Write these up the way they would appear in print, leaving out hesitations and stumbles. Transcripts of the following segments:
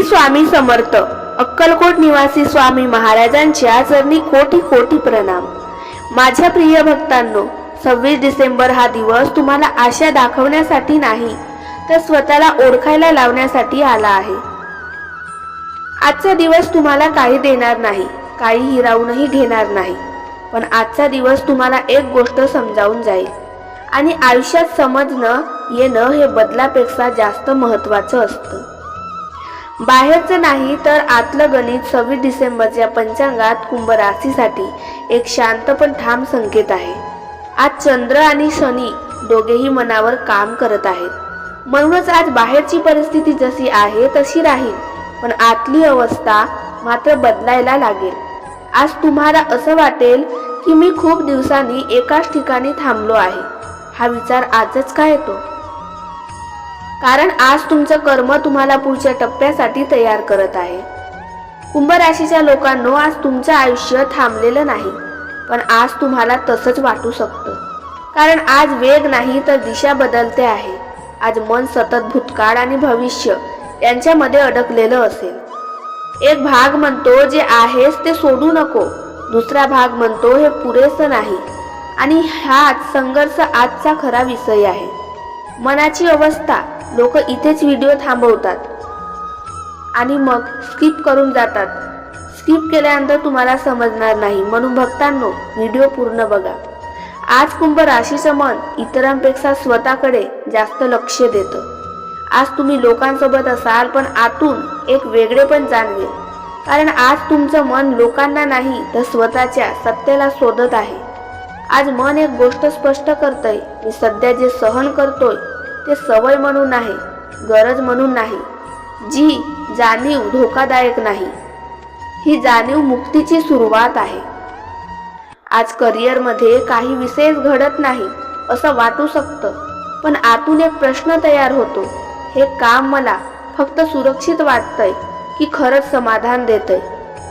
स्वामी समर्थ. अक्कलकोट निवासी स्वामी महाराजांच्या चरणी कोटी कोटी प्रणाम. माझ्या प्रिय भक्तांनो, 26 डिसेंबर हा दिवस तुम्हाला आशा दाखवण्यासाठी नाही तर स्वतःला ओळखायला लावण्यासाठी आला आहे. आजचा दिवस तुम्हाला काही देणार नाही, काही हिरावूनही घेणार नाही, पण आजचा दिवस तुम्हाला एक गोष्ट समजावून जाईल आणि आयुष्यात समजणं येणं हे बदलापेक्षा जास्त महत्त्वाचं असतं. बाहेरचं नाही तर आतलं गणित 26 डिसेंबरच्या पंचांगात कुंभ राशीसाठी एक शांत पण ठाम संकेत आहे. आज चंद्र आणि शनी दोघेही मनावर काम करत आहेत. म्हणूनच आज बाहेरची परिस्थिती जशी आहे तशी राहील, पण आतली अवस्था मात्र बदलायला लागेल. आज तुम्हाला असं वाटेल की मी खूप दिवसांनी एकाच ठिकाणी थांबलो आहे. हा विचार आजच का येतो? कारण आज तुमचं कर्म तुम्हाला पुढच्या टप्प्यासाठी तयार करत आहे. कुंभ राशीच्या लोकांनो, आज तुमचं आयुष्य थांबलेलं नाही, पण आज तुम्हाला तसंच वाटू शकतं. कारण आज वेग नाही तर दिशा बदलते आहे. आज मन सतत भूतकाळ आणि भविष्य यांच्यामध्ये अडकलेलं असेल. एक भाग म्हणतो जे आहेस ते सोडू नको, दुसरा भाग म्हणतो हे पुरेसं नाही. आणि हाच संघर्ष आजचा खरा विषय आहे. मनाची अवस्था. लोक इथेच व्हिडिओ थांबवतात आणि मग स्किप करून जातात. स्किप केल्यानंतर तुम्हाला समजणार नाही, म्हणून भक्तांनो व्हिडिओ पूर्ण बघा. आज कुंभ राशीचं मन इतरांपेक्षा स्वतःकडे जास्त लक्ष देतं. आज तुम्ही लोकांसोबत असाल पण आतून एक वेगळेपण जाणवेल. कारण आज तुमचं मन लोकांना नाही तर स्वतःच्या सत्तेला शोधत आहे. आज मन एक गोष्ट स्पष्ट करतंय, मी सध्या जे सहन करतोय ते सवय म्हणून नाही, गरज म्हणून नाही. जी जाणीव धोकादायक नाही, ही जाणीव मुक्तीची सुरुवात आहे. आज करिअरमध्ये काही विशेष घडत नाही असं वाटू शकतं, पण आतून एक प्रश्न तयार होतो, हे काम मला फक्त सुरक्षित वाटतंय की खरंच समाधान देतंय?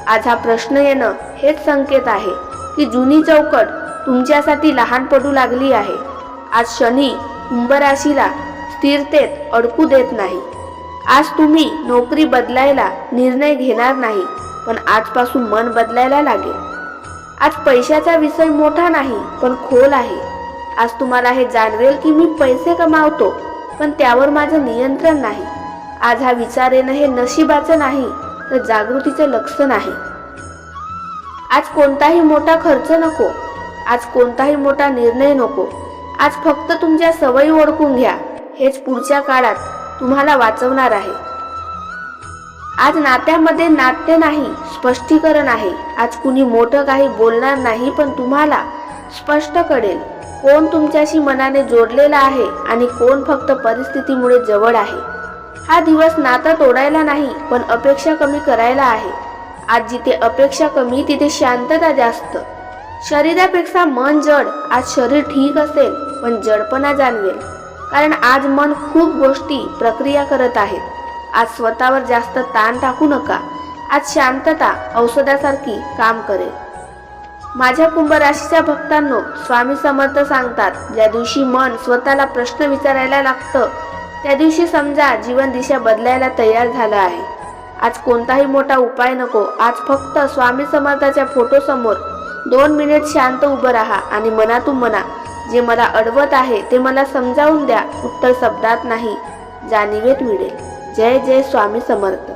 आज हा प्रश्न येणं हेच संकेत आहे की जुनी चौकट तुमच्यासाठी लहान पडू लागली आहे. आज शनी कुंभ राशीला स्थिरतेत अडकू देत नाही. आज तुम्ही नोकरी बदलायला निर्णय घेणार नाही, पण आजपासून मन बदलायला लागेल. आज पैशाचा विषय मोठा नाही पण खोल आहे. आज तुम्हाला हे जाणवेल की मी पैसे कमावतो पण त्यावर माझं नियंत्रण नाही. आज हा विचार येणं हे नशिबाचं नाही तर जागृतीचं लक्षण आहे. आज कोणताही मोठा खर्च नको, आज कोणताही मोठा निर्णय नको. आज फक्त तुमच्या सवयी ओळखून घ्या, हेच पुढच्या काळात तुम्हाला वाचवणार आहे. आज नात्यामध्ये नाट्य नाही, स्पष्टीकरण आहे. आज कुणी मोठं काही बोलणार नाही, पण तुम्हाला स्पष्ट कळेल कोण तुमच्याशी मनाने जोडलेला आहे आणि कोण फक्त परिस्थितीमुळे जवळ आहे. हा दिवस नातं तोडायला नाही पण अपेक्षा कमी करायला आहे. आज जिथे अपेक्षा कमी तिथे शांतता जास्त. शरीरापेक्षा मन जड. आज शरीर ठीक असेल पण जडपणा जाणवेल. कारण आज मन खूप गोष्टी प्रक्रिया करत आहेत. आज स्वतःवर जास्त ताण टाकू नका. आज शांतता औषधासारखी काम करेल. माझ्या कुंभ राशीच्या भक्तांनो, स्वामी समर्थ सांगतात, ज्या दिवशी मन स्वतःला प्रश्न विचारायला लागतं त्या दिवशी समजा जीवन दिशा बदलायला तयार झालं आहे. आज कोणताही मोठा उपाय नको. आज फक्त स्वामी समर्थाच्या फोटोसमोर 2 मिनिट शांत उभं राहा आणि मनातून म्हणा, जे मला अडवत आहे ते मला समजावून द्या. उत्तर शब्दात नाही, जाणीवेत मिळेल. जय जय स्वामी समर्थ.